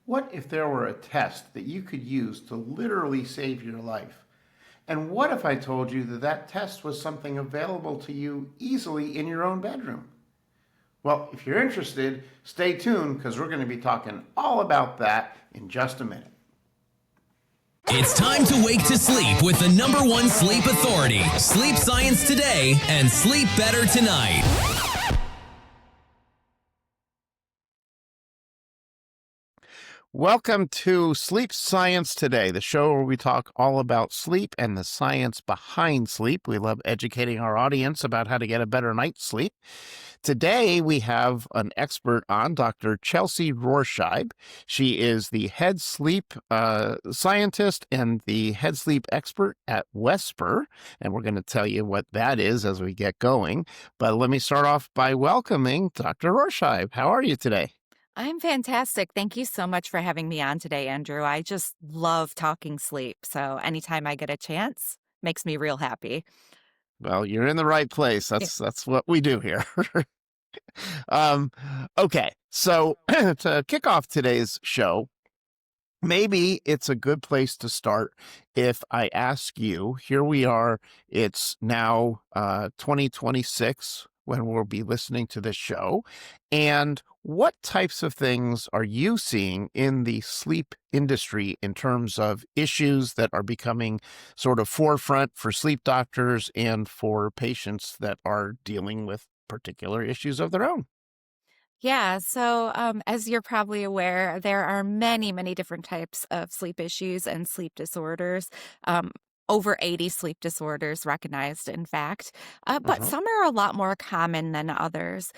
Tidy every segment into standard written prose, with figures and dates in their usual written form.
What if there were a test that you could use to literally save your life? And what if I told you that that test was something available to you easily in your own bedroom? Well, if you're interested, stay tuned because we're going to be talking all about that in just a minute. It's time to wake to sleep with the #1 sleep authority, Sleep Science Today, and Sleep Better Tonight. Welcome to Sleep Science Today, the show where we talk all about sleep and the science behind sleep. We love educating our audience about how to get a better night's sleep. Today, we have an expert on, Dr. Chelsie Rohrscheib. She is the head sleep scientist and the head sleep expert at Wesper, and we're going to tell you what that is as we get going. But let me start off by welcoming Dr. Rohrscheib. How are you today? I'm fantastic. Thank you so much for having me on today, Andrew. I just love talking sleep. So anytime I get a chance, makes me real happy. Well, you're in the right place. That's what we do here. um, okay, so to kick off today's show, maybe it's a good place to start if I ask you, here we are, it's now 2026 when we'll be listening to this show, and what types of things are you seeing in the sleep industry in terms of issues that are becoming sort of forefront for sleep doctors and for patients that are dealing with particular issues of their own? Yeah, so as you're probably aware, there are many, many different types of sleep issues and sleep disorders. Over 80 sleep disorders recognized, in fact, but Uh-huh. some are a lot more common than others.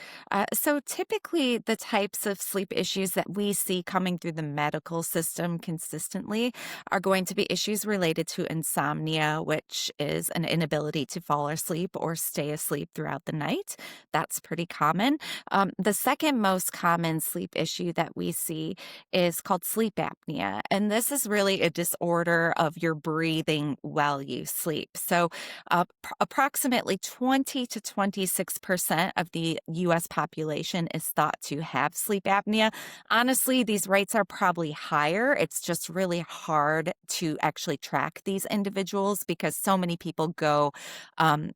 So typically, the types of sleep issues that we see coming through the medical system consistently are going to be issues related to insomnia, which is an inability to fall asleep or stay asleep throughout the night. That's pretty common. The second most common sleep issue that we see is called sleep apnea. And this is really a disorder of your breathing while you sleep. So, approximately 20 to 26% of the US population is thought to have sleep apnea. Honestly, these rates are probably higher. It's just really hard to actually track these individuals because so many people go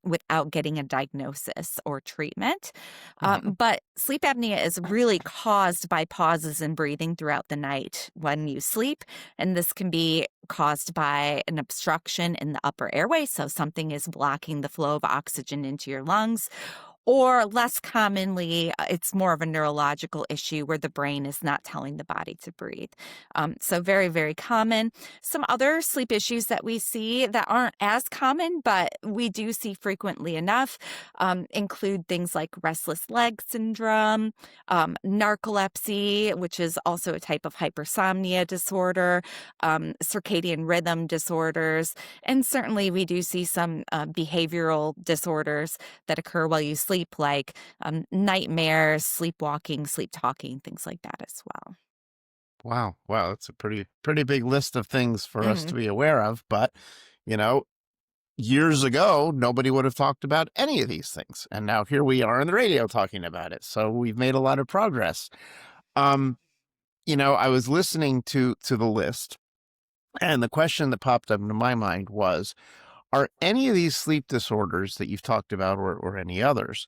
without getting a diagnosis or treatment. Mhm. But sleep apnea is really caused by pauses in breathing throughout the night when you sleep. And this can be caused by an obstruction in the upper airway. So something is blocking the flow of oxygen into your lungs. Or less commonly, it's more of a neurological issue where the brain is not telling the body to breathe. So very, very common. Some other sleep issues that we see that aren't as common, but we do see frequently enough, include things like restless leg syndrome, narcolepsy, which is also a type of hypersomnia disorder, circadian rhythm disorders, and certainly we do see some behavioral disorders that occur while you sleep, like nightmares, sleepwalking, sleep talking, things like that as well. Wow. Wow. That's a pretty big list of things for us to Mhm. be aware of. But, you know, years ago, nobody would have talked about any of these things. And now here we are on the radio talking about it. So we've made a lot of progress. Um, I was listening to the list, and the question that popped up into my mind was, are any of these sleep disorders that you've talked about or any others,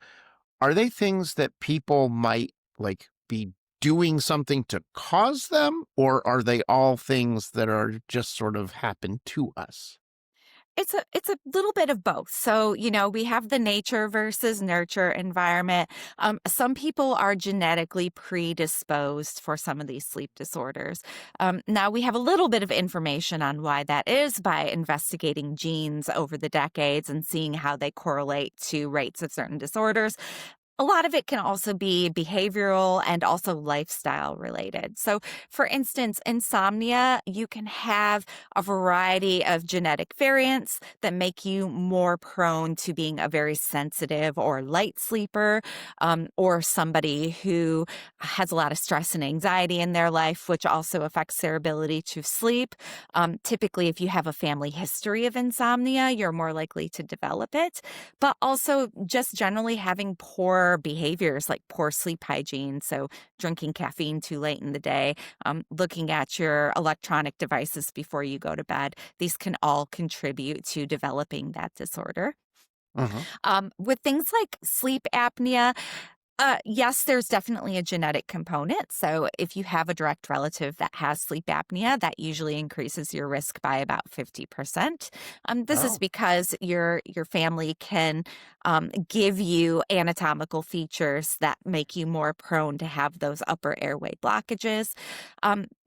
are they things that people might like be doing something to cause them, or are they all things that are just sort of happen to us? It's a little bit of both. So, we have the nature versus nurture environment. Some people are genetically predisposed for some of these sleep disorders. Now, we have a little bit of information on why that is by investigating genes over the decades and seeing how they correlate to rates of certain disorders. A lot of it can also be behavioral and also lifestyle related. So, for instance, insomnia, you can have a variety of genetic variants that make you more prone to being a very sensitive or light sleeper, or somebody who has a lot of stress and anxiety in their life, which also affects their ability to sleep. Typically, if you have a family history of insomnia, you're more likely to develop it, but also just generally having poor or behaviors like poor sleep hygiene, so drinking caffeine too late in the day, looking at your electronic devices before you go to bed, these can all contribute to developing that disorder. Uh-huh. With things like sleep apnea, yes, there's definitely a genetic component. So if you have a direct relative that has sleep apnea, that usually increases your risk by about 50%. This is Oh. because your family can give you anatomical features that make you more prone to have those upper airway blockages.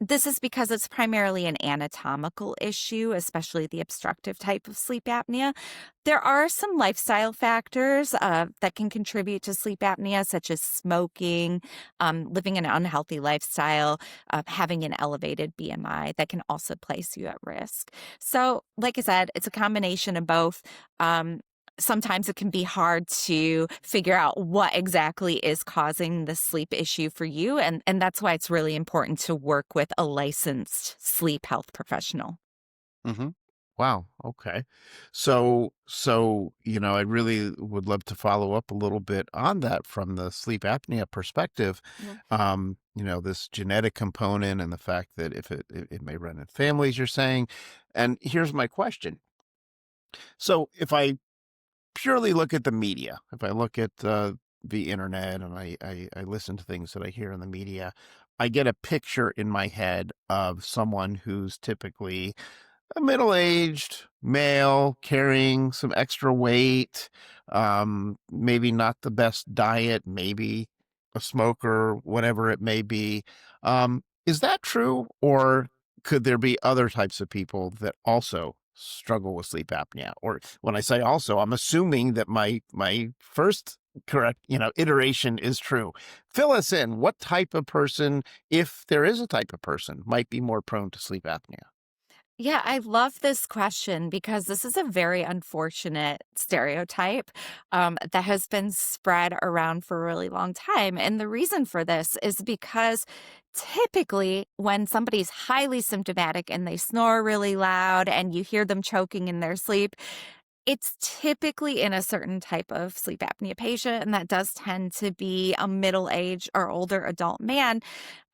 This is because it's primarily an anatomical issue, especially the obstructive type of sleep apnea. There are some lifestyle factors that can contribute to sleep apnea, such as smoking, living an unhealthy lifestyle, having an elevated BMI that can also place you at risk. So, like I said, it's a combination of both. Sometimes it can be hard to figure out what exactly is causing the sleep issue for you. And that's why it's really important to work with a licensed sleep health professional. Mm-hmm. Wow. Okay. So, I really would love to follow up a little bit on that from the sleep apnea perspective. This genetic component and the fact that if it may run in families, you're saying. And here's my question. So if I purely look at the media, if I look at the internet and I listen to things that I hear in the media, I get a picture in my head of someone who's typically a middle-aged male carrying some extra weight, maybe not the best diet, maybe a smoker, whatever it may be. Is that true, or could there be other types of people that also struggle with sleep apnea? Or when I say also, I'm assuming that my first correct, iteration is true. Fill us in. What type of person, if there is a type of person, might be more prone to sleep apnea? Yeah, I love this question because this is a very unfortunate stereotype that has been spread around for a really long time. And the reason for this is because typically, when somebody's highly symptomatic and they snore really loud and you hear them choking in their sleep, it's typically in a certain type of sleep apnea patient, and that does tend to be a middle-aged or older adult man.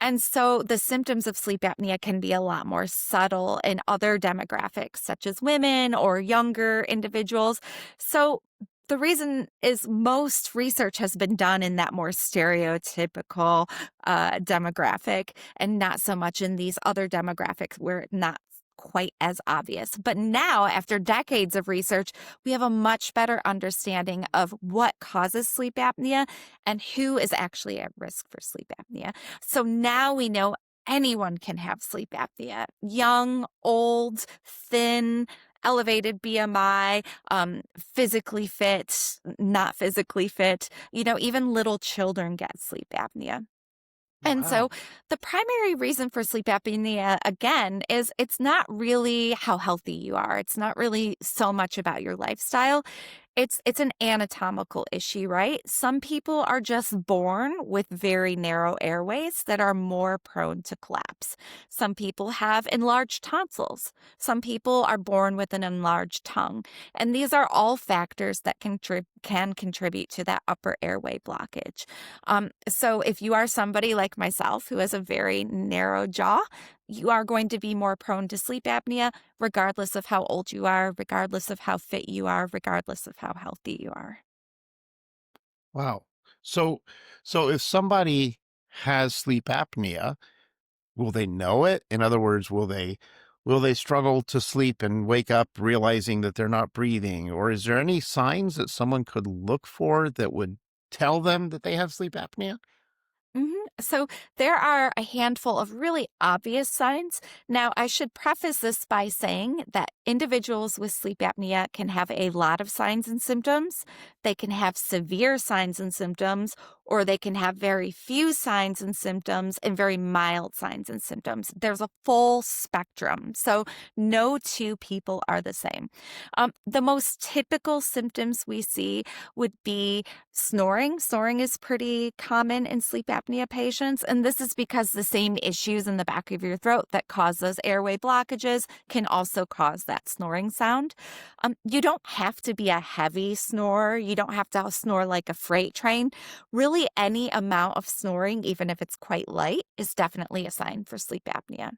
And so the symptoms of sleep apnea can be a lot more subtle in other demographics, such as women or younger individuals. So the reason is most research has been done in that more stereotypical demographic and not so much in these other demographics where it's not quite as obvious. But now, after decades of research, we have a much better understanding of what causes sleep apnea and who is actually at risk for sleep apnea. So now we know anyone can have sleep apnea, young, old, thin, elevated BMI, physically fit, not physically fit, even little children get sleep apnea. And so Wow. the primary reason for sleep apnea, again, is it's not really how healthy you are. It's not really so much about your lifestyle. It's an anatomical issue, right? Some people are just born with very narrow airways that are more prone to collapse. Some people have enlarged tonsils. Some people are born with an enlarged tongue. And these are all factors that can contribute to that upper airway blockage. So if you are somebody like myself who has a very narrow jaw, you are going to be more prone to sleep apnea, regardless of how old you are, regardless of how fit you are, regardless of how healthy you are. Wow. So so if somebody has sleep apnea, will they know it? In other words, will they struggle to sleep and wake up realizing that they're not breathing? Or is there any signs that someone could look for that would tell them that they have sleep apnea? So there are a handful of really obvious signs. Now, I should preface this by saying that individuals with sleep apnea can have a lot of signs and symptoms. They can have severe signs and symptoms, or they can have very few signs and symptoms and very mild signs and symptoms. There's a full spectrum. So no two people are the same. The most typical symptoms we see would be snoring. Snoring is pretty common in sleep apnea patients, and this is because the same issues in the back of your throat that cause those airway blockages can also cause that snoring sound. You don't have to be a heavy snorer. You don't have to snore like a freight train. Really, any amount of snoring, even if it's quite light, is definitely a sign for sleep apnea.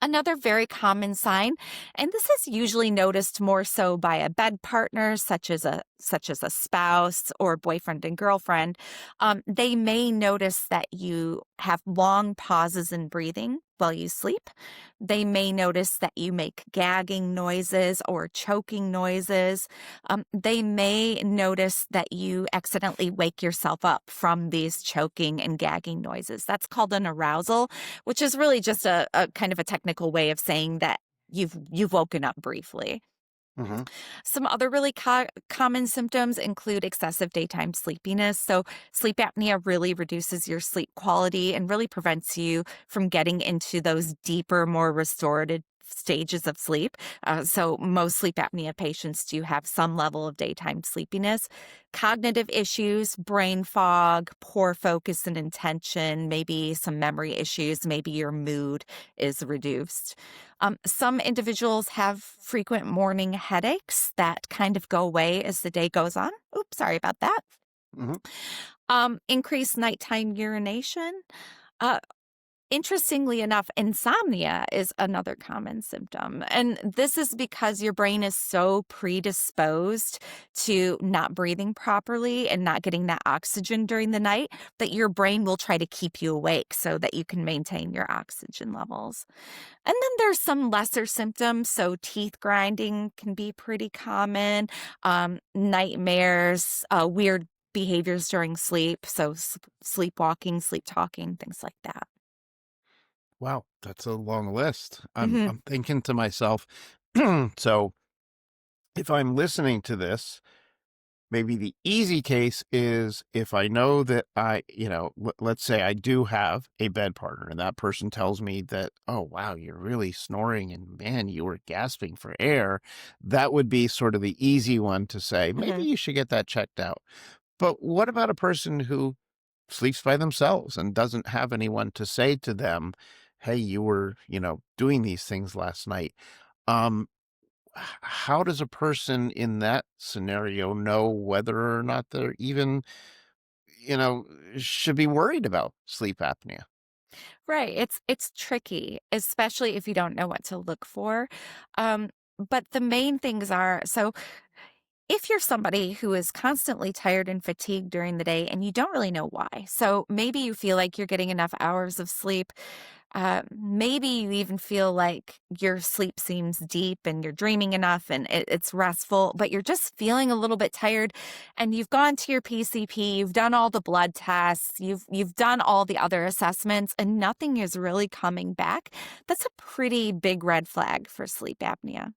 Another very common sign, and this is usually noticed more so by a bed partner, such as a spouse or boyfriend and girlfriend. They may notice that you have long pauses in breathing while you sleep. They may notice that you make gagging noises or choking noises. They may notice that you accidentally wake yourself up from these choking and gagging noises. That's called an arousal, which is really just a kind of a technical way of saying that you've woken up briefly. Hmm. Some other really common symptoms include excessive daytime sleepiness. So, sleep apnea really reduces your sleep quality and really prevents you from getting into those deeper, more restorative stages of sleep. So, most sleep apnea patients do have some level of daytime sleepiness. Cognitive issues, brain fog, poor focus and intention, maybe some memory issues, maybe your mood is reduced. Some individuals have frequent morning headaches that kind of go away as the day goes on. Oops, sorry about that. Hmm. Increased nighttime urination. Uh, Interestingly enough, insomnia is another common symptom. And this is because your brain is so predisposed to not breathing properly and not getting that oxygen during the night that your brain will try to keep you awake so that you can maintain your oxygen levels. And then there's some lesser symptoms. So teeth grinding can be pretty common, nightmares, weird behaviors during sleep. So sleepwalking, sleep talking, things like that. Wow, that's a long list. I'm Mhm. I'm thinking to myself, so if I'm listening to this, maybe the easy case is if I know that let's say I do have a bed partner and that person tells me that, oh, wow, you're really snoring and man, you were gasping for air. That would be sort of the easy one to say, maybe Mhm. you should get that checked out. But what about a person who sleeps by themselves and doesn't have anyone to say to them, hey, you were, doing these things last night? Um, how does a person in that scenario know whether or not they're even, you know, should be worried about sleep apnea? Right. It's tricky, especially if you don't know what to look for. But the main things are so if you're somebody who is constantly tired and fatigued during the day and you don't really know why, so maybe you feel like you're getting enough hours of sleep. Maybe you even feel like your sleep seems deep and you're dreaming enough and it's restful, but you're just feeling a little bit tired. And you've gone to your PCP, you've done all the blood tests, you've done all the other assessments, and nothing is really coming back. That's a pretty big red flag for sleep apnea.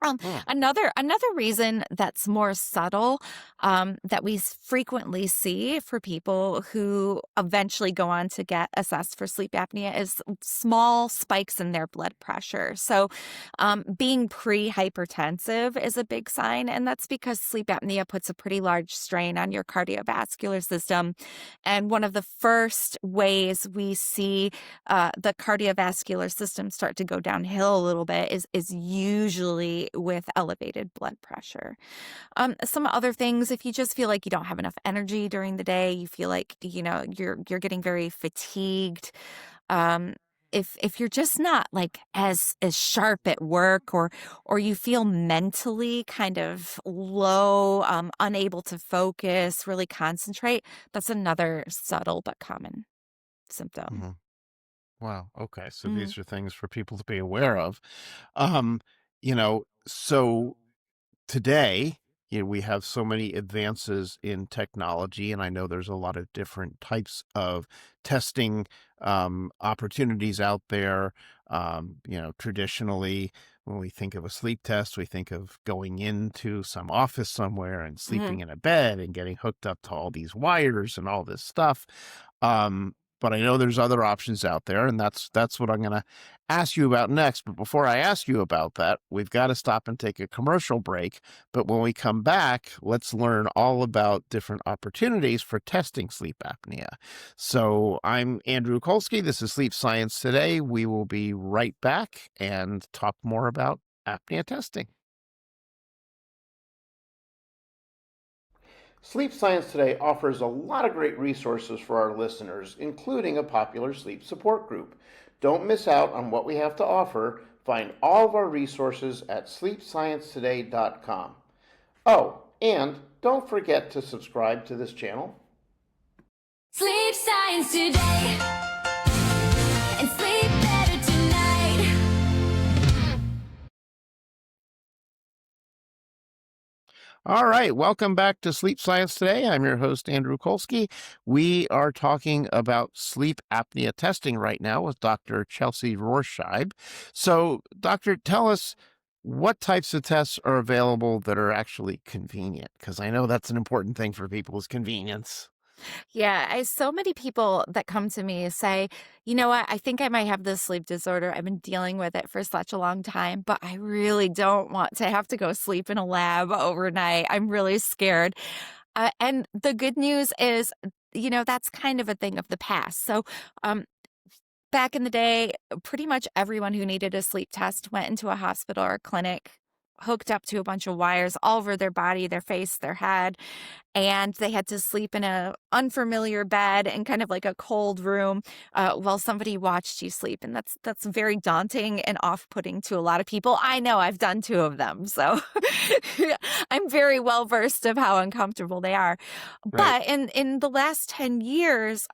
Hmm. Another reason that's more subtle that we frequently see for people who eventually go on to get assessed for sleep apnea is small spikes in their blood pressure. So, being pre-hypertensive is a big sign, and that's because sleep apnea puts a pretty large strain on your cardiovascular system. And one of the first ways we see the cardiovascular system start to go downhill a little bit is usually with elevated blood pressure. Some other things, if you just feel like you don't have enough energy during the day, you feel like you're getting very fatigued. Um, if you're just not like as sharp at work, or you feel mentally kind of low, unable to focus, really concentrate, that's another subtle but common symptom. Mhm. Wow. Okay. So Mm. these are things for people to be aware of. So today, we have so many advances in technology, and I know there's a lot of different types of testing opportunities out there. Traditionally, when we think of a sleep test, we think of going into some office somewhere and sleeping in a bed and getting hooked up to all these wires and all this stuff. But I know there's other options out there, and that's what I'm going to ask you about next. But before I ask you about that, we've got to stop and take a commercial break. But when we come back, let's learn all about different opportunities for testing sleep apnea. So I'm Andrew Colsky. This is Sleep Science Today. We will be right back and talk more about apnea testing. Sleep Science Today offers a lot of great resources for our listeners, including a popular sleep support group. Don't miss out on what we have to offer. Find all of our resources at sleepsciencetoday.com. Oh, and don't forget to subscribe to this channel. Sleep Science Today, and sleep better tonight. All right, welcome back to Sleep Science Today. I'm your host, Andrew Colsky. We are talking about sleep apnea testing right now with Dr. Chelsie Rohrscheib. So, doctor, tell us what types of tests are available that are actually convenient, because I know that's an important thing for people is convenience. Yeah, so many people that come to me say, you know what, I think I might have this sleep disorder. I've been dealing with it for such a long time, but I really don't want to have to go sleep in a lab overnight. I'm really scared. And the good news is, that's kind of a thing of the past. So, back in the day, pretty much everyone who needed a sleep test went into a hospital or clinic, hooked up to a bunch of wires all over their body, their face, their head, and they had to sleep in a unfamiliar bed in kind of like a cold room while somebody watched you sleep. And that's very daunting and off-putting to a lot of people. I know, I've done 2 of them, so I'm very well versed of how uncomfortable they are. Right. But in the last 10 years,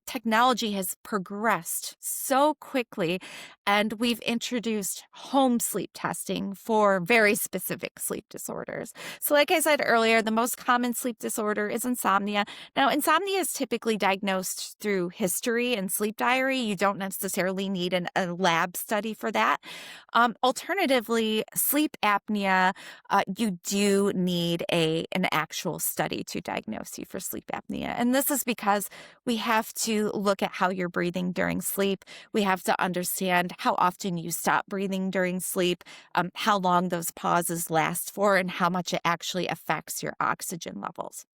technology has progressed so quickly, and we've introduced home sleep testing for very specific sleep disorders. So like I said earlier, the most common sleep disorder is insomnia. Now, insomnia is typically diagnosed through history and sleep diary. You don't necessarily need a lab study for that. Alternatively, sleep apnea, you do need an actual study to diagnose you for sleep apnea. And this is because we have to look at how you're breathing during sleep. We have to understand how often you stop breathing during sleep, how long those pauses last for, and how much it actually affects your oxygen levels.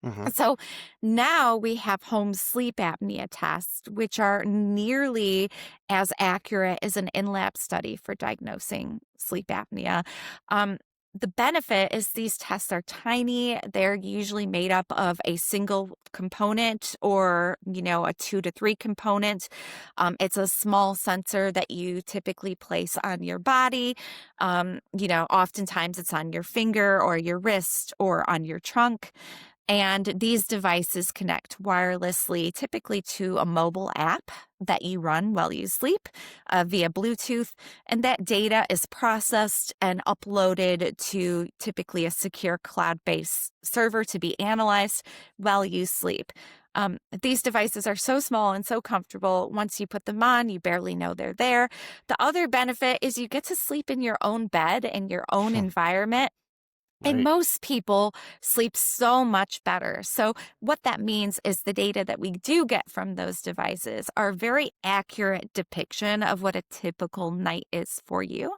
Mm-hmm. So now we have home sleep apnea tests, which are nearly as accurate as an in-lab study for diagnosing sleep apnea. The benefit is these tests are tiny. They're usually made up of a single component or, a 2 to 3 component. It's a small sensor that you typically place on your body. Oftentimes it's on your finger or your wrist or on your trunk. And these devices connect wirelessly, typically to a mobile app that you run while you sleep via Bluetooth. And that data is processed and uploaded to typically a secure cloud-based server to be analyzed while you sleep. These devices are so small and so comfortable. Once you put them on, you barely know they're there. The other benefit is you get to sleep in your own bed, in your own environment. And Right. most people sleep so much better. So what that means is the data that we do get from those devices are a very accurate depiction of what a typical night is for you.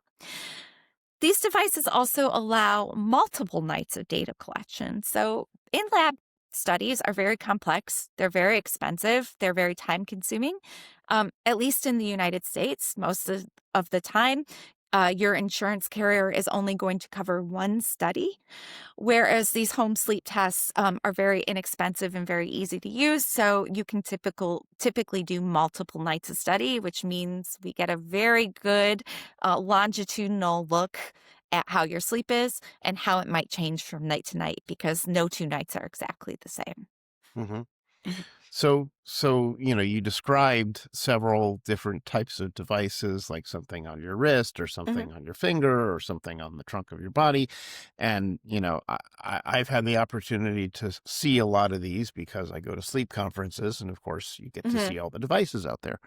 These devices also allow multiple nights of data collection. So in-lab studies are very complex. They're very expensive. They're very time-consuming. At least in the United States, most of the time, your insurance carrier is only going to cover one study, whereas these home sleep tests are very inexpensive and very easy to use. So you can typically do multiple nights of study, which means we get a very good longitudinal look at how your sleep is and how it might change from night to night, because no 2 nights are exactly the same. Mm-hmm. So, you described several different types of devices, like something on your wrist or Hmm. something on your finger or something on the trunk of your body. And, I've had the opportunity to see a lot of these because I go to sleep conferences, and of course you get to Hmm. see all the devices out there.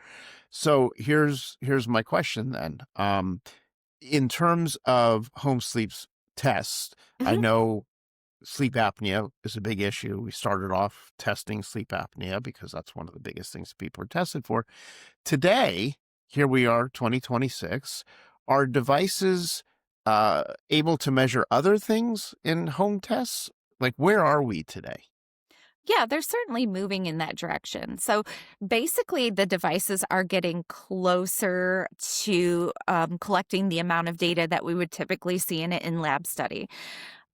So here's my question then. In terms of home sleeps tests, I Hmm. know sleep apnea is a big issue. We started off testing sleep apnea because that's one of the biggest things people are tested for. Today, here we are, 2026. Are devices able to measure other things in home tests? Like, where are we today? Yeah, they're certainly moving in that direction. So basically, the devices are getting closer to collecting the amount of data that we would typically see in an in lab study.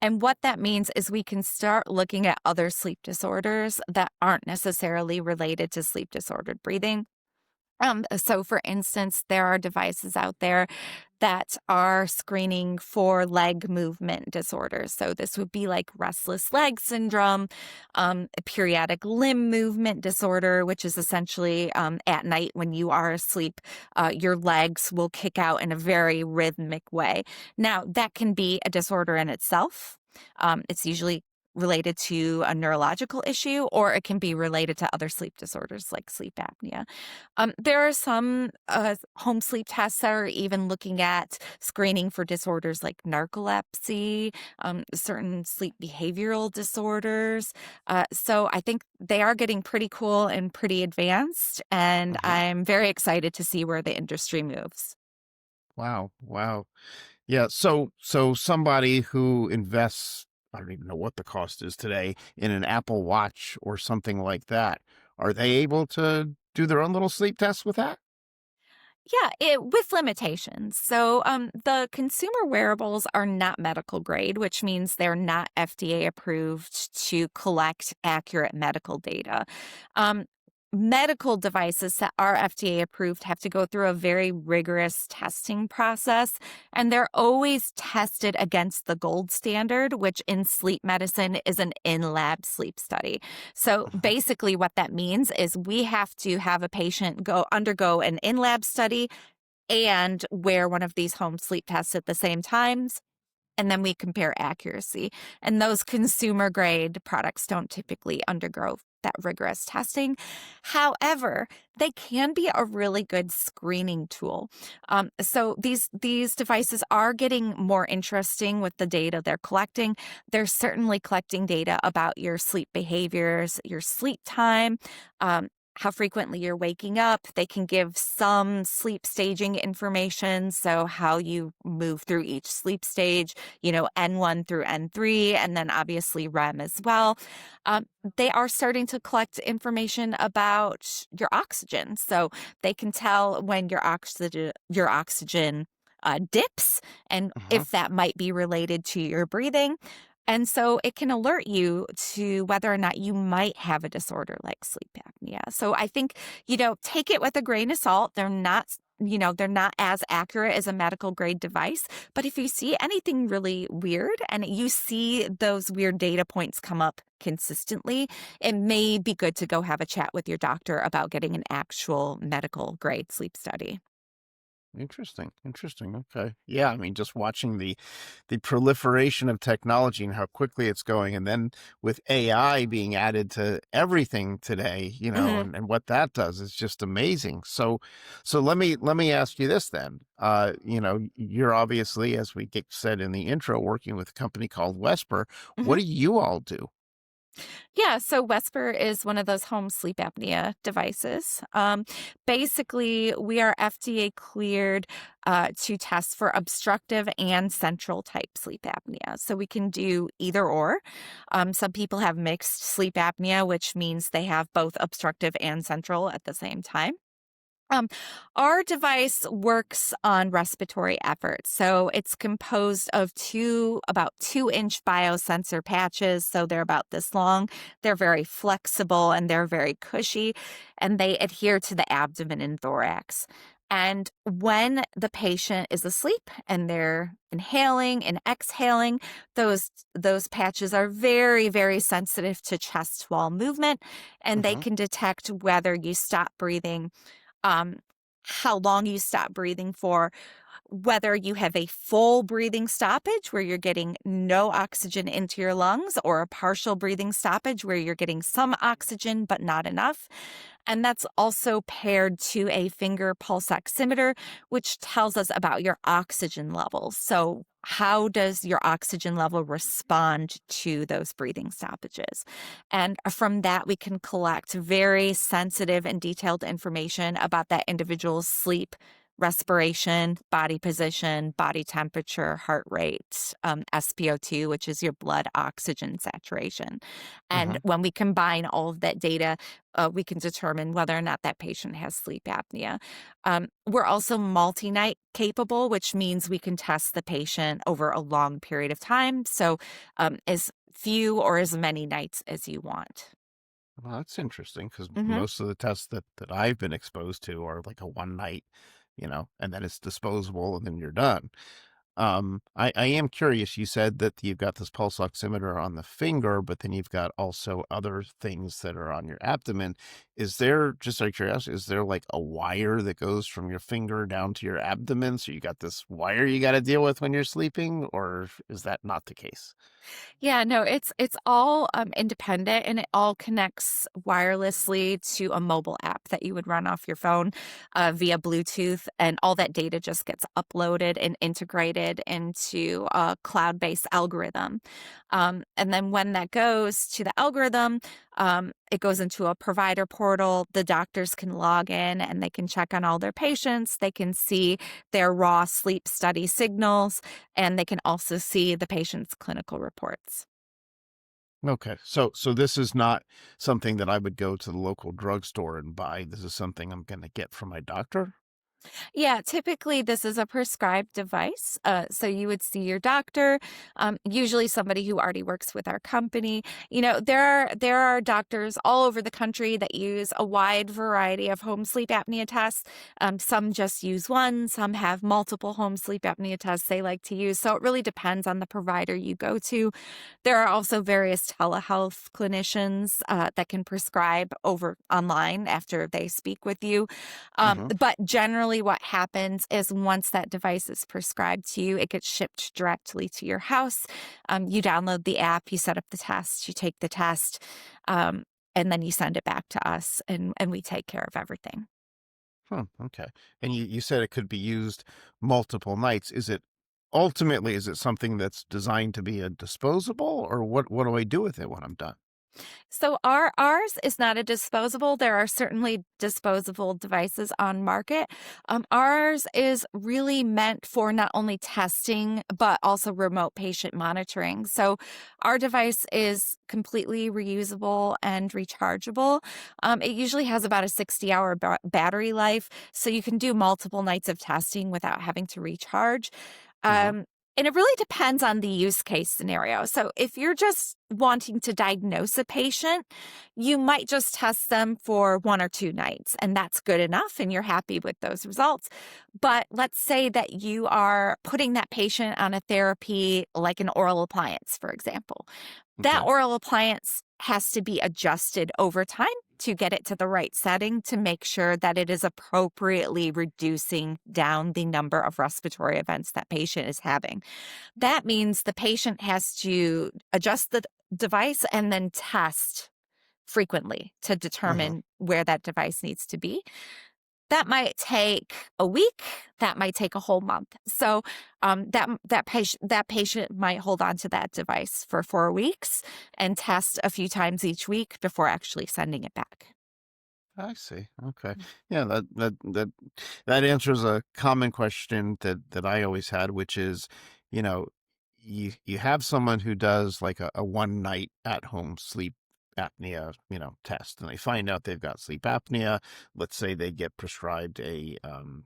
And what that means is we can start looking at other sleep disorders that aren't necessarily related to sleep disordered breathing. So for instance, there are devices out there that are screening for leg movement disorders. So this would be like restless leg syndrome, a periodic limb movement disorder, which is essentially at night when you are asleep, your legs will kick out in a very rhythmic way. Now, that can be a disorder in itself. It's usually related to a neurological issue, or it can be related to other sleep disorders like sleep apnea. There are some home sleep tests that are even looking at screening for disorders like narcolepsy, certain sleep behavioral disorders. So I think they are getting pretty cool and pretty advanced, and Mhm. I'm very excited to see where the industry moves. Wow, wow. Yeah, so somebody who invests, I don't even know what the cost is today, in an Apple Watch or something like that, are they able to do their own little sleep test with that? Yeah, with limitations. So, the consumer wearables are not medical grade, which means they're not FDA approved to collect accurate medical data. Um, Medical devices that are FDA approved have to go through a very rigorous testing process, and they're always tested against the gold standard, which in sleep medicine is an in lab sleep study. So Mhm. basically, what that means is we have to have a patient go undergo an in lab study and wear one of these home sleep tests at the same times. And then we compare accuracy. And those consumer grade products don't typically undergo that rigorous testing. However, they can be a really good screening tool. So these devices are getting more interesting with the data they're collecting. They're certainly collecting data about your sleep behaviors, your sleep time, how frequently you're waking up. They can give some sleep staging information, so how you move through each sleep stage, N1 through N3, and then obviously REM as well. Um, they are starting to collect information about your oxygen. So they can tell when your oxygen dips and Uh-huh. if that might be related to your breathing. And so it can alert you to whether or not you might have a disorder like sleep apnea. So I think, take it with a grain of salt. They're not as accurate as a medical grade device. But if you see anything really weird and you see those weird data points come up consistently, it may be good to go have a chat with your doctor about getting an actual medical grade sleep study. Interesting. Interesting. Okay. Yeah, I mean, just watching the proliferation of technology and how quickly it's going, and then with AI being added to everything today, Hmm. and what that does is just amazing. So let me ask you this then. You're obviously, as we said in the intro, working with a company called Wesper. What do you all do? Yeah, so Wesper is one of those home sleep apnea devices. Basically, we are FDA cleared to test for obstructive and central type sleep apnea. So we can do either or. Some people have mixed sleep apnea, which means they have both obstructive and central at the same time. Um, our device works on respiratory effort. So it's composed of about 2-inch biosensor patches. So they're about this long. They're very flexible and they're very cushy, and they adhere to the abdomen and thorax. And when the patient is asleep and they're inhaling and exhaling, those patches are very, very sensitive to chest wall movement, and they Hmm. can detect whether you stop breathing, um, how long you stop breathing for, whether you have a full breathing stoppage where you're getting no oxygen into your lungs, or a partial breathing stoppage where you're getting some oxygen but not enough. And that's also paired to a finger pulse oximeter, which tells us about your oxygen levels. So, how does your oxygen level respond to those breathing stoppages? And from that, we can collect very sensitive and detailed information about that individual's sleep, respiration, body position, body temperature, heart rate, SpO2, which is your blood oxygen saturation. And Hmm. when we combine all of that data, we can determine whether or not that patient has sleep apnea. We're also multi-night capable, which means we can test the patient over a long period of time. So as few or as many nights as you want. Well, that's interesting because Hmm. most of the tests that I've been exposed to are like a one night, and then it's disposable and then you're done. I am curious. You said that you've got this pulse oximeter on the finger, but then you've got also other things that are on your abdomen. Is there, just out of curiosity, is there like a wire that goes from your finger down to your abdomen? So you got this wire you got to deal with when you're sleeping, or is that not the case? Yeah, no, it's all independent, and it all connects wirelessly to a mobile app that you would run off your phone via Bluetooth, and all that data just gets uploaded and integrated into a cloud-based algorithm. And then when that goes to the algorithm, it goes into a provider portal. The doctors can log in and they can check on all their patients. They can see their raw sleep study signals, and they can also see the patient's clinical reports. Okay. So this is not something that I would go to the local drugstore and buy. This is something I'm going to get from my doctor. Yeah, typically this is a prescribed device. So you would see your doctor, usually somebody who already works with our company. There are doctors all over the country that use a wide variety of home sleep apnea tests. Some just use one, some have multiple home sleep apnea tests they like to use. So it really depends on the provider you go to. There are also various telehealth clinicians that can prescribe over online after they speak with you. Hmm. But generally, what happens is once that device is prescribed to you, it gets shipped directly to your house. You download the app, you set up the test, you take the test, um, and then you send it back to us, and we take care of everything. Okay. And you said it could be used multiple nights. Is it something that's designed to be a disposable, or what do I do with it when I'm done? So ours is not a disposable. There are certainly disposable devices on market. Ours is really meant for not only testing but also remote patient monitoring. So our device is completely reusable and rechargeable. It usually has about a 60-hour battery life, so you can do multiple nights of testing without having to recharge. Hmm. Um, and it really depends on the use case scenario. So if you're just wanting to diagnose a patient, you might just test them for 1 or 2 nights, and that's good enough, and you're happy with those results. But let's say that you are putting that patient on a therapy like an oral appliance, for example. That Okay. oral appliance has to be adjusted over time to get it to the right setting to make sure that it is appropriately reducing down the number of respiratory events that patient is having. That means the patient has to adjust the device and then test frequently to Hmm. determine where that device needs to be. That might take a week. That might take a whole month. So that patient might hold on to that device for 4 weeks and test a few times each week before actually sending it back. I see. Okay. Yeah, that answers a common question that I always had, which is, you know, you have someone who does like a one night at home sleep apnea, test, and they find out they've got sleep apnea. Let's say they get prescribed a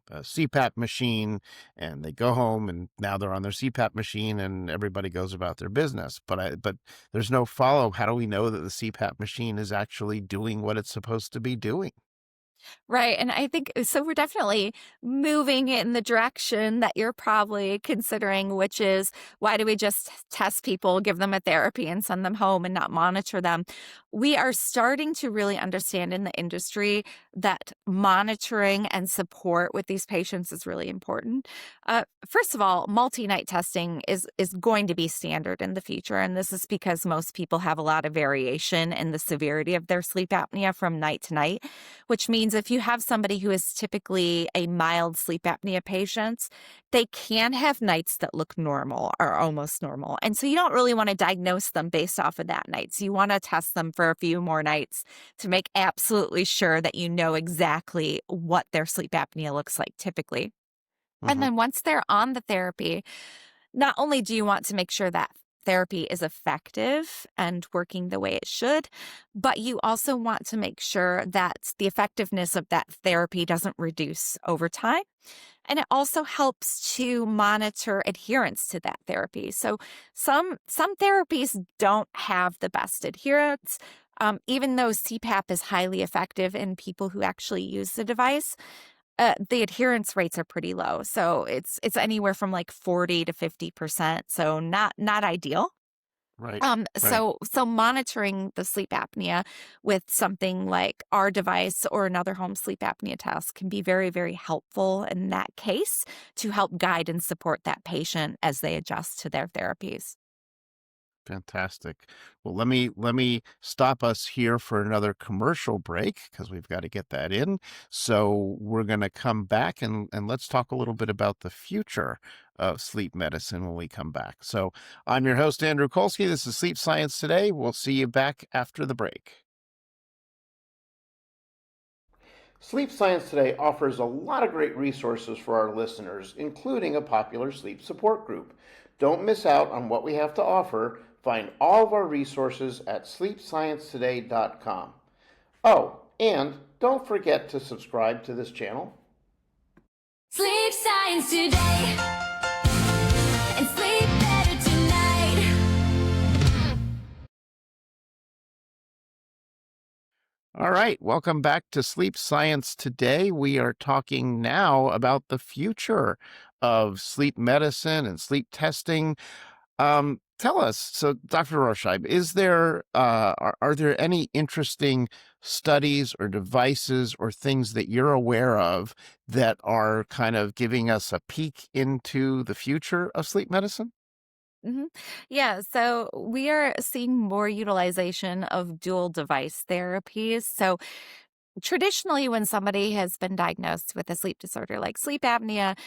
CPAP machine, and they go home, and now they're on their CPAP machine, and everybody goes about their business. But there's no follow. How do we know that the CPAP machine is actually doing what it's supposed to be doing? Right. And I think so we're definitely moving in the direction that you're probably considering, which is why do we just test people, give them a therapy, and send them home and not monitor them? We are starting to really understand in the industry that monitoring and support with these patients is really important. First of all, multi-night testing is going to be standard in the future, and this is because most people have a lot of variation in the severity of their sleep apnea from night to night, which means if you have somebody who is typically a mild sleep apnea patient, they can have nights that look normal or almost normal. And so you don't really want to diagnose them based off of that night. So you want to test them for a few more nights to make absolutely sure that you know exactly what their sleep apnea looks like typically. And Hmm. then once they're on the therapy, not only do you want to make sure that therapy is effective and working the way it should, but you also want to make sure that the effectiveness of that therapy doesn't reduce over time. And it also helps to monitor adherence to that therapy. So some therapies don't have the best adherence. Even though CPAP is highly effective in people who actually use the device, the adherence rates are pretty low. So it's anywhere from like 40 to 50%. So not ideal. Right. Um, Right. so so monitoring the sleep apnea with something like our device or another home sleep apnea test can be very, very helpful in that case to help guide and support that patient as they adjust to their therapies. Fantastic. Well, let me stop us here for another commercial break because we've got to get that in. So we're going to come back and let's talk a little bit about the future of sleep medicine when we come back. So I'm your host, Andrew Colsky. This is Sleep Science Today. We'll see you back after the break. Sleep Science Today offers a lot of great resources for our listeners, including a popular sleep support group. Don't miss out on what we have to offer. Find all of our resources at sleepsciencetoday.com. Oh, and don't forget to subscribe to this channel. Sleep science today, and sleep better tonight. All right, welcome back to Sleep Science Today. We are talking now about the future of sleep medicine and sleep testing. Tell us, so Dr. Rohrscheib, are there any interesting studies or devices or things that you're aware of that are kind of giving us a peek into the future of sleep medicine? hmm Yeah, so we are seeing more utilization of dual device therapies. So traditionally, when somebody has been diagnosed with a sleep disorder like sleep apnea,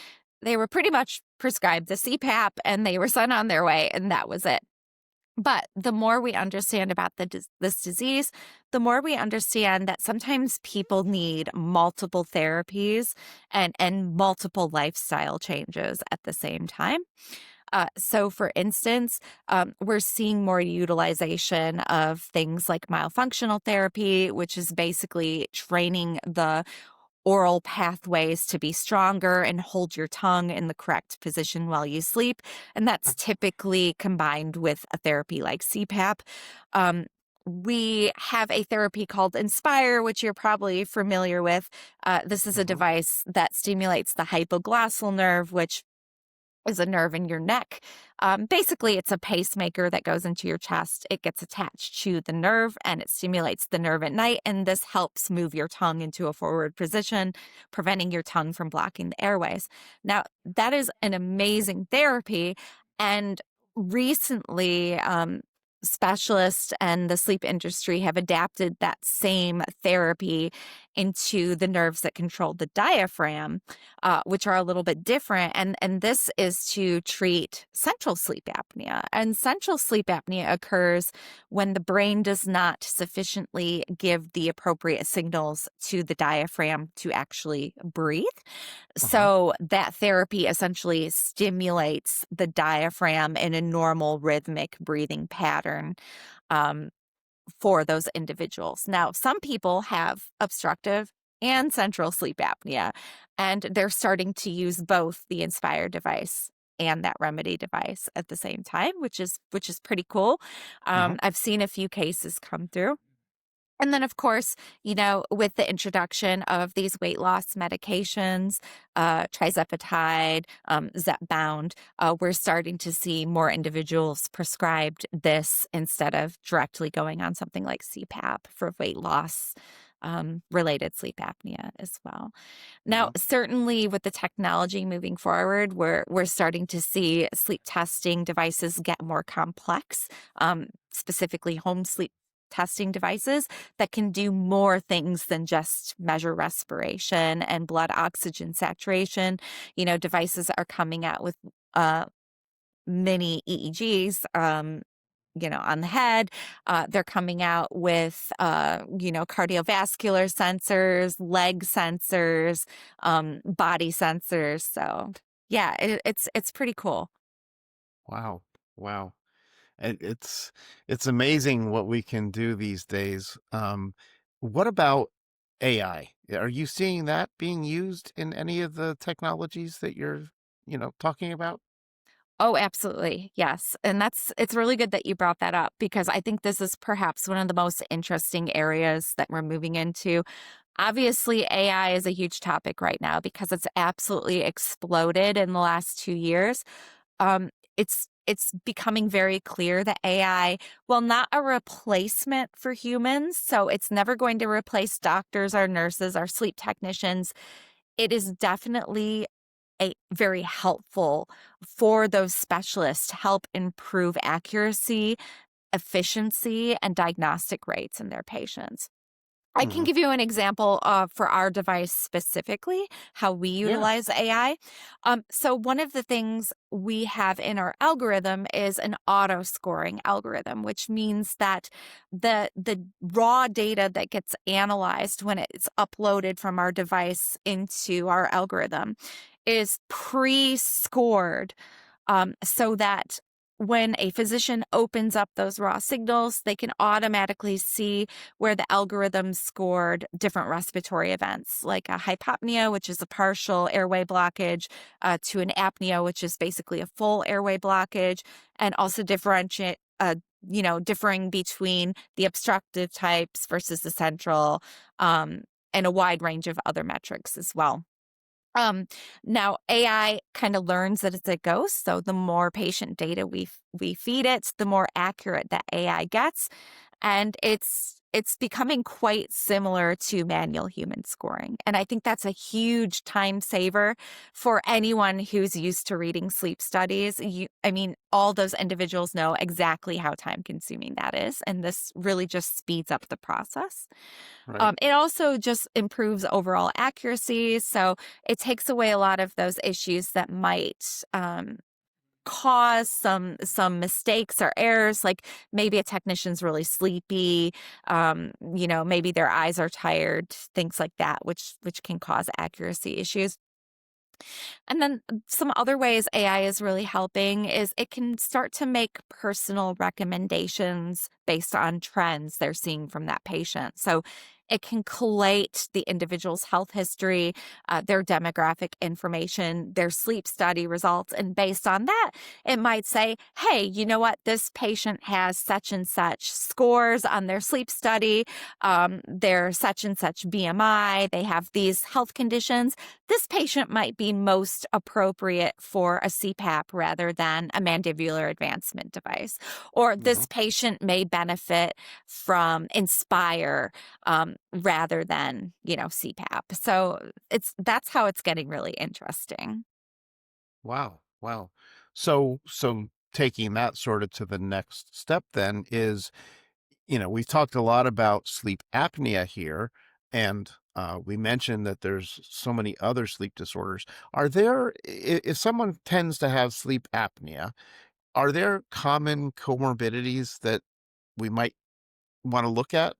they were pretty much prescribed the CPAP and they were sent on their way, and that was it. But the more we understand about this disease, the more we understand that sometimes people need multiple therapies and multiple lifestyle changes at the same time. So, for instance, we're seeing more utilization of things like myofunctional therapy, which is basically training the oral pathways to be stronger and hold your tongue in the correct position while you sleep. And that's typically combined with a therapy like CPAP. Um, we have a therapy called Inspire, which you're probably familiar with. This is a Hmm. device that stimulates the hypoglossal nerve, which is a nerve in your neck. Basically, it's a pacemaker that goes into your chest. It gets attached to the nerve and it stimulates the nerve at night. And this helps move your tongue into a forward position, preventing your tongue from blocking the airways. Now, that is an amazing therapy. And recently, specialists and the sleep industry have adapted that same therapy into the nerves that control the diaphragm, which are a little bit different. And this is to treat central sleep apnea. And central sleep apnea occurs when the brain does not sufficiently give the appropriate signals to the diaphragm to actually breathe. Uh-huh. So that therapy essentially stimulates the diaphragm in a normal rhythmic breathing pattern. Um, for those individuals. Now, some people have obstructive and central sleep apnea, and they're starting to use both the Inspire device and that remedy device at the same time, which is pretty cool. Uh-huh. I've seen a few cases come through. And then, of course, with the introduction of these weight loss medications, trizepatide, Zepbound, we're starting to see more individuals prescribed this instead of directly going on something like CPAP for weight loss. Related sleep apnea as well. Now, Mhm. certainly with the technology moving forward, we're starting to see sleep testing devices get more complex, specifically home sleep testing devices that can do more things than just measure respiration and blood oxygen saturation. Devices are coming out with uh, mini EEGs, on the head. They're coming out with, cardiovascular sensors, leg sensors, body sensors. So yeah, it's pretty cool. Wow. Wow. And it's amazing what we can do these days. What about AI? Are you seeing that being used in any of the technologies that you're, talking about? Oh, absolutely. Yes. And it's really good that you brought that up because I think this is perhaps one of the most interesting areas that we're moving into. Obviously, AI is a huge topic right now because it's absolutely exploded in the last 2 years. It's becoming very clear that AI, well, not a replacement for humans, so it's never going to replace doctors or nurses or sleep technicians. It is definitely a very helpful for those specialists to help improve accuracy, efficiency, and diagnostic rates in their patients. I can Hmm. give you an example for our device specifically, how we Yeah. utilize AI. So one of the things we have in our algorithm is an auto scoring algorithm, which means that the raw data that gets analyzed when it's uploaded from our device into our algorithm is pre-scored so that when a physician opens up those raw signals, they can automatically see where the algorithm scored different respiratory events, like a hypopnea, which is a partial airway blockage, to an apnea, which is basically a full airway blockage, and also differentiate. Differing between the obstructive types versus the central, and a wide range of other metrics as well. Um, Now AI kind of learns that it's a ghost, so the more patient data we feed it, the more accurate that AI gets, and it's becoming quite similar to manual human scoring. And I think that's a huge time saver for anyone who's used to reading sleep studies. I mean, all those individuals know exactly how time consuming that is, and this really just speeds up the process. Right. It also just improves overall accuracy. So it takes away a lot of those issues that might cause some mistakes or errors. Like maybe a technician's really sleepy, maybe their eyes are tired, things like that, which can cause accuracy issues. And then some other ways AI is really helping is it can start to make personal recommendations based on trends they're seeing from that patient. So it can collate the individual's health history, their demographic information, their sleep study results. And based on that, it might say, hey, you know what? This patient has such and such scores on their sleep study. They're such and such BMI. They have these health conditions. This patient might be most appropriate for a CPAP rather than a mandibular advancement device. Or Hmm. this patient may benefit from Inspire rather than, CPAP. So that's how it's getting really interesting. Wow. Wow. So taking that sort of to the next step then is, we've talked a lot about sleep apnea here, and we mentioned that there's so many other sleep disorders. Are there, if someone tends to have sleep apnea, are there common comorbidities that we might want to look at?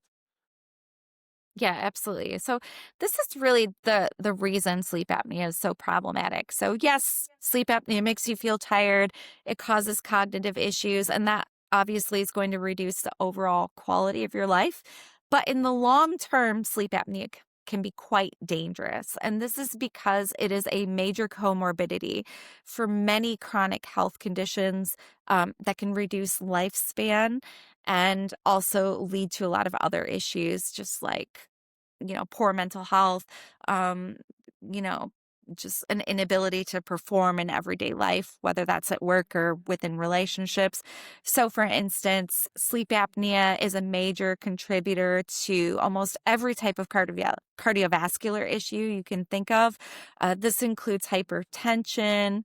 Yeah, absolutely. So this is really the reason sleep apnea is so problematic. So yes, sleep apnea makes you feel tired, it causes cognitive issues, and that obviously is going to reduce the overall quality of your life. But in the long term, sleep apnea can be quite dangerous. And this is because it is a major comorbidity for many chronic health conditions that can reduce lifespan and also lead to a lot of other issues, just like, poor mental health, um, you know, just an inability to perform in everyday life, whether that's at work or within relationships. So, for instance, sleep apnea is a major contributor to almost every type of cardiovascular issue you can think of. This includes hypertension,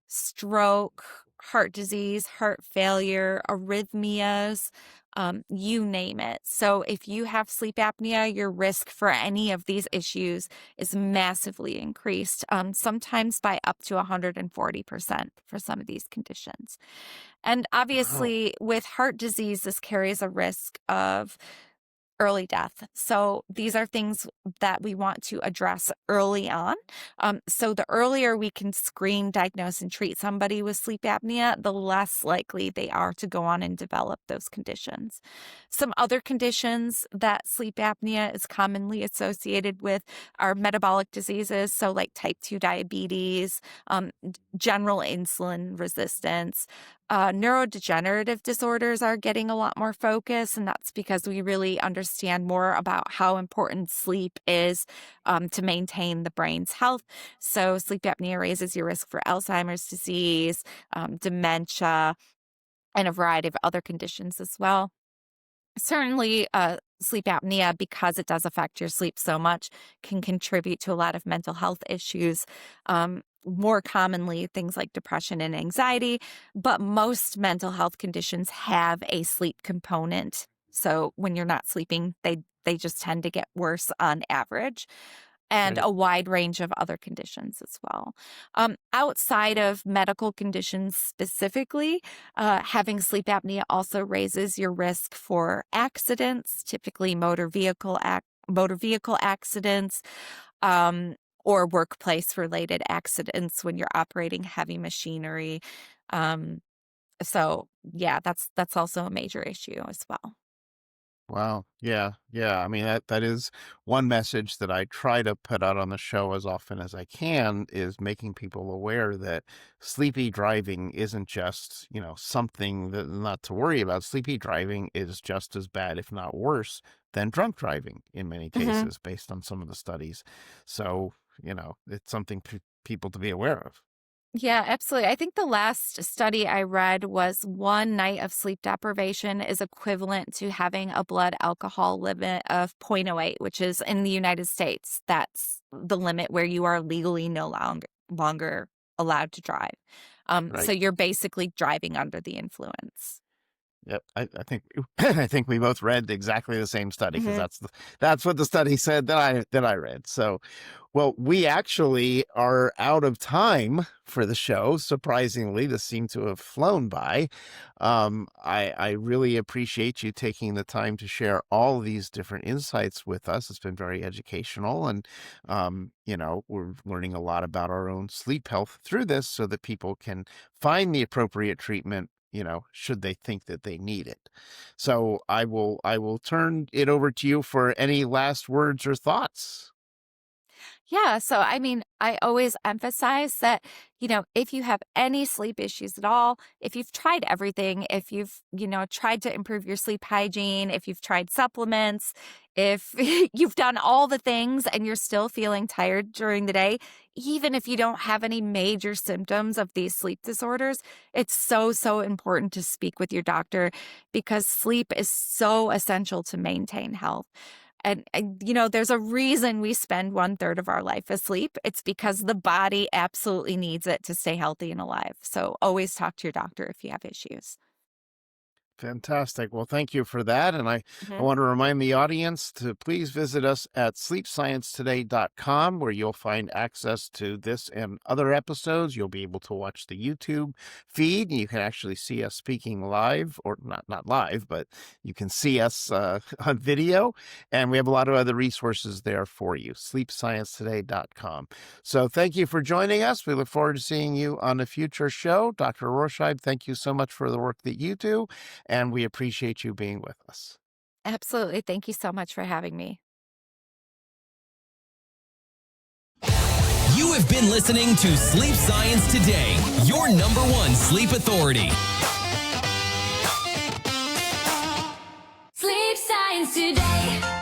stroke, heart disease, heart failure, arrhythmias, you name it. So, if you have sleep apnea, your risk for any of these issues is massively increased, sometimes by up to 140% for some of these conditions. And Wow. obviously, with heart disease, this carries a risk of early death. So these are things that we want to address early on. So the earlier we can screen, diagnose, and treat somebody with sleep apnea, the less likely they are to go on and develop those conditions. Some other conditions that sleep apnea is commonly associated with are metabolic diseases, so like type 2 diabetes, general insulin resistance. Neurodegenerative disorders are getting a lot more focus, and that's because we really understand more about how important sleep is to maintain the brain's health. So, sleep apnea raises your risk for Alzheimer's disease, dementia, and a variety of other conditions as well. Certainly, sleep apnea, because it does affect your sleep so much, can contribute to a lot of mental health issues. More commonly, things like depression and anxiety, but most mental health conditions have a sleep component. So when you're not sleeping, they just tend to get worse on average, and Right. a wide range of other conditions as well. Outside of medical conditions specifically, having sleep apnea also raises your risk for accidents, typically motor vehicle accidents, um, or workplace related accidents when you're operating heavy machinery. Um, so yeah, that's also a major issue as well. Wow. Yeah. Yeah. I mean, that is one message that I try to put out on the show as often as I can, is making people aware that sleepy driving isn't just, something that not to worry about. Sleepy driving is just as bad, if not worse, than drunk driving in many Mhm. cases, based on some of the studies. So, it's something people to be aware of. Yeah, absolutely. I think the last study I read was 1 night of sleep deprivation is equivalent to having a blood alcohol limit of 0.08, which is in the United States. That's the limit where you are legally no longer allowed to drive. So Right. you're basically driving under the influence. Yep, I think I think we both read exactly the same study, because Mhm. that's what the study said that I read. So, well, we actually are out of time for the show. Surprisingly, this seemed to have flown by. I really appreciate you taking the time to share all these different insights with us. It's been very educational, and we're learning a lot about our own sleep health through this, so that people can find the appropriate treatment, should they think that they need it. So I will turn it over to you for any last words or thoughts. Yeah. So, I mean, I always emphasize that, if you have any sleep issues at all, if you've tried everything, if you've, tried to improve your sleep hygiene, if you've tried supplements, if you've done all the things and you're still feeling tired during the day, even if you don't have any major symptoms of these sleep disorders, it's so, so important to speak with your doctor, because sleep is so essential to maintain health. And there's a reason we spend 1/3 of our life asleep. It's because the body absolutely needs it to stay healthy and alive. So always talk to your doctor if you have issues. Fantastic. Well, thank you for that. And I Mhm. want to remind the audience to please visit us at sleepsciencetoday.com, where you'll find access to this and other episodes. You'll be able to watch the YouTube feed. You can actually see us speaking live, or not live, but you can see us on video. And we have a lot of other resources there for you. Sleepsciencetoday.com. So thank you for joining us. We look forward to seeing you on a future show. Dr. Rohrscheib, thank you so much for the work that you do, and we appreciate you being with us. Absolutely. Thank you so much for having me. You have been listening to Sleep Science Today, your number one sleep authority. Sleep Science Today.